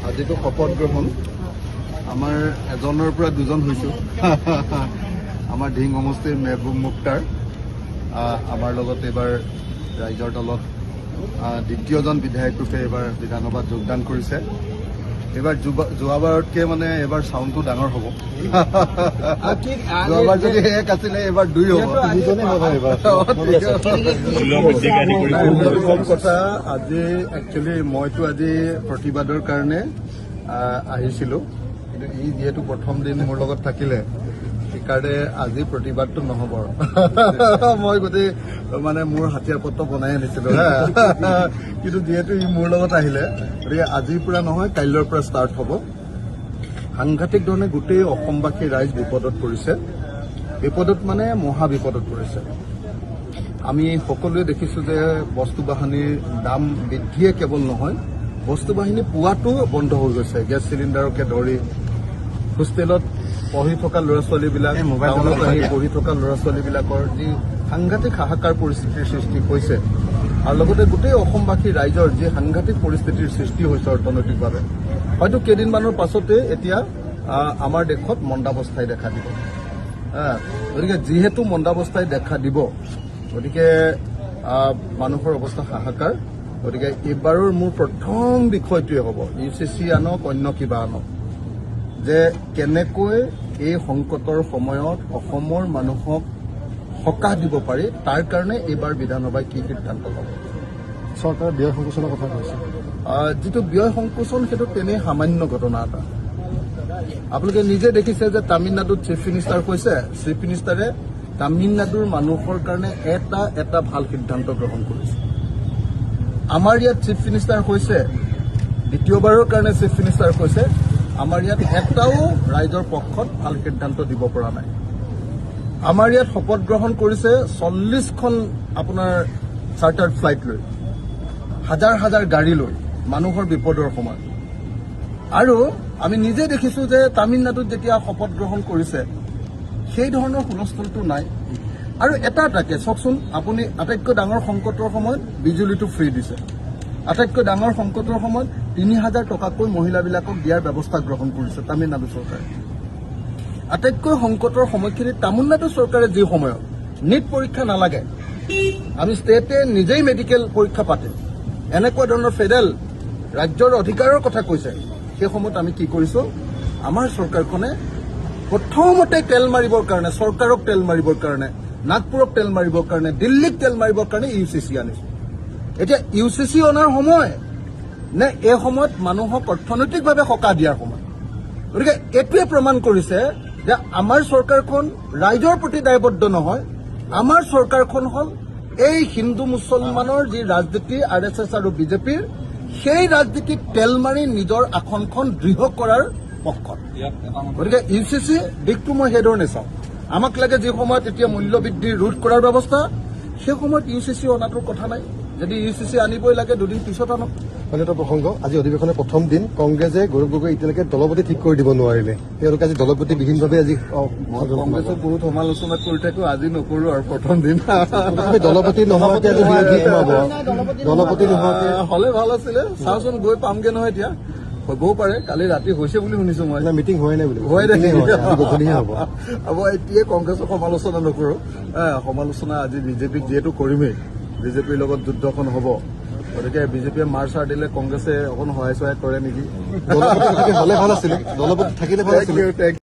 আজিতো শপত গ্ৰহণ আমাৰ এজনৰ পৰা দুজন হৈছোঁ আমাৰ ঢিং সমষ্টিৰ মেহবুব মুক্তাৰ আমাৰ লগত এইবাৰ ৰাইজৰ দলত দ্বিতীয়জন বিধায়ক ৰূপে এইবাৰ বিধানসভাত যোগদান কৰিছে। এইবাৰ যোৱাবাৰতকৈ মানে এইবাৰ চাউণ্ডটো ডাঙৰ হ'ব। যোৱাবাৰ যদি এক আছিলে এইবাৰ দুই হ'ব। কথা আজি একচুৱেলি মইতো আজি প্ৰতিবাদৰ কাৰণে আহিছিলোঁ, কিন্তু ই যিহেতু প্ৰথম দিন মোৰ লগত থাকিলে সেইকাৰণে আজি প্ৰতিবাদটো নহ'ব। মই গোটেই মানে মোৰ হাতীয়াৰ পত্ৰ বনাই আনিছিলোঁ কিন্তু যিহেতু ই মোৰ লগত আহিলে গতিকে আজিৰ পৰা নহয় কাইলৈৰ পৰা ষ্টাৰ্ট হ'ব। সাংঘাতিক ধৰণে গোটেই অসমবাসী ৰাইজ বিপদত পৰিছে, বিপদত মানে মহা বিপদত পৰিছে। আমি সকলোৱে দেখিছোঁ যে বস্তু বাহিনীৰ দাম বৃদ্ধিয়ে কেৱল নহয়, বস্তু বাহিনী পোৱাটো বন্ধ হৈ গৈছে। গেছ চিলিণ্ডাৰকে ধৰি হোষ্টেলত পঢ়ি থকা ল'ৰা ছোৱালীবিলাক, টাউনত আহি পঢ়ি থকা ল'ৰা ছোৱালীবিলাকৰ যি সাংঘাতিক হাহাকাৰ পৰিস্থিতিৰ সৃষ্টি হৈছে আৰু লগতে গোটেই অসমবাসী ৰাইজৰ যি সাংঘাতিক পৰিস্থিতিৰ সৃষ্টি হৈছে অৰ্থনৈতিকভাৱে, হয়তো কেইদিনমানৰ পাছতে এতিয়া আমাৰ দেশত মন্দাৱস্থাই দেখা দিব। গতিকে যিহেতু মন্দাৱস্থাই দেখা দিব, গতিকে মানুহৰ অৱস্থা হাহাকাৰ। গতিকে এইবাৰৰ মোৰ প্ৰথম বিষয়টোৱে হ'ব UCC আনক অন্য কিবা আনক, যে কেনেকৈ এই সংকটৰ সময়ত অসমৰ মানুহক সকাহ দিব পাৰি, তাৰ কাৰণে এইবাৰ বিধানসভাই কি সিদ্ধান্ত ল'ব। চৰকাৰে ব্যয় সংকোচনৰ কথা কৈছে। যিটো ব্যয় সংকোচন সেইটো তেনেই সামান্য ঘটনা এটা। আপোনালোকে নিজে দেখিছে যে তামিলনাডুত চিফ মিনিষ্টাৰ কৈছে, চিফ মিনিষ্টাৰে তামিলনাডুৰ মানুহৰ কাৰণে এটা ভাল সিদ্ধান্ত গ্ৰহণ কৰিছে। আমাৰ ইয়াত চিফ মিনিষ্টাৰ কৈছে, দ্বিতীয়বাৰৰ কাৰণে চিফ মিনিষ্টাৰ কৈছে, আমাৰ ইয়াত এটাও ৰাইজৰ পক্ষত ভাল সিদ্ধান্ত দিব পৰা নাই। আমাৰ ইয়াত শপত গ্ৰহণ কৰিছে 40খন আপোনাৰ চাৰ্টাৰ্ড ফ্লাইট লৈ, হাজাৰ হাজাৰ গাড়ী লৈ মানুহৰ বিপদৰ সময়ত। আৰু আমি নিজে দেখিছোঁ যে তামিলনাডুত যেতিয়া শপত গ্ৰহণ কৰিছে সেই ধৰণৰ হুলস্থুলটো নাই। আৰু এটাকে চাওকচোন, আপুনি আটাইতকৈ ডাঙৰ সংকটৰ সময়ত বিজুলীটো ফ্ৰী দিছে, আটাইতকৈ ডাঙৰ সংকটৰ সময়ত 3000 টকাকৈ মহিলাবিলাকক দিয়াৰ ব্যৱস্থা গ্ৰহণ কৰিছে তামিলনাডু চৰকাৰে। আটাইতকৈ সংকটৰ সময়খিনিত তামিলনাডু চৰকাৰে যি সময়ত নীট পৰীক্ষা নালাগে, আমি ষ্টেটে নিজেই মেডিকেল পৰীক্ষা পাতে, এনেকুৱা ধৰণৰ ফেডাৰেল ৰাজ্যৰ অধিকাৰৰ কথা কৈছে, সেই সময়ত আমি কি কৰিছোঁ, আমাৰ চৰকাৰখনে প্ৰথমতে তেল মাৰিবৰ কাৰণে, চৰকাৰক তেল মাৰিবৰ কাৰণে, নাগপুৰক তেল মাৰিবৰ কাৰণে, দিল্লীক তেল মাৰিবৰ কাৰণে UCC আনিছোঁ। এতিয়া UCC অনাৰ সময় নে এই সময়ত মানুহক অৰ্থনৈতিকভাৱে সকাহ দিয়াৰ সময়? গতিকে এইটোৱে প্ৰমাণ কৰিছে যে আমাৰ চৰকাৰখন ৰাইজৰ প্ৰতি দায়বদ্ধ নহয়, আমাৰ চৰকাৰখন হ'ল এই হিন্দু মুছলমানৰ যি ৰাজনীতি RSS আৰু বিজেপিৰ, সেই ৰাজনীতিত তেল মাৰি নিজৰ আসনখন দৃঢ় কৰাৰ পক্ষত। গতিকে UCC দিশটো মই সেইধৰণে চাওঁ। আমাক লাগে যি সময়ত এতিয়া মূল্যবৃদ্ধি ৰোধ কৰাৰ ব্যৱস্থা, সেই সময়ত UCC অনাটোৰ কথা নাই। যদি UCC আনিবই লাগে দুদিন পিছত আনক। এটা প্ৰসংগ, আজি অধিৱেশনৰ প্ৰথম দিন কংগ্ৰেছে গৌৰৱ গগৈ এতিয়ালৈকে দলপতি ঠিক কৰি দিব নোৱাৰিলে। তেওঁলোকে আজি দলপতিবিহীনভাৱে আজি কংগ্ৰেছক বহুত সমালোচনা কৰি থাকো, আজি নকৰো আৰু প্ৰথম দিন। দলপতি নোহোৱাকে দলপতি নোহোৱাকে হলে ভাল আছিলে। চাওচোন গৈ পামগে নহয়, এতিয়া হ'বও পাৰে। কালি ৰাতি হৈছে বুলি শুনিছো মই। মিটিং হোৱাই নাই বুলি হ'ব। এতিয়াই কংগ্ৰেছক সমালোচনা নকৰো, সমালোচনা আজি বিজেপিক যিহেতু কৰিমেই, বিজেপিৰ লগত যুদ্ধখন হ'ব। গতিকে বিজেপিয়ে মাৰ চাৰ দিলে কংগ্ৰেছে অকণ সহায় চহায় কৰে নেকি? দলপতি হ'লে ভাল আছিলে, দলপতি থাকিলে ভাল আছিলে।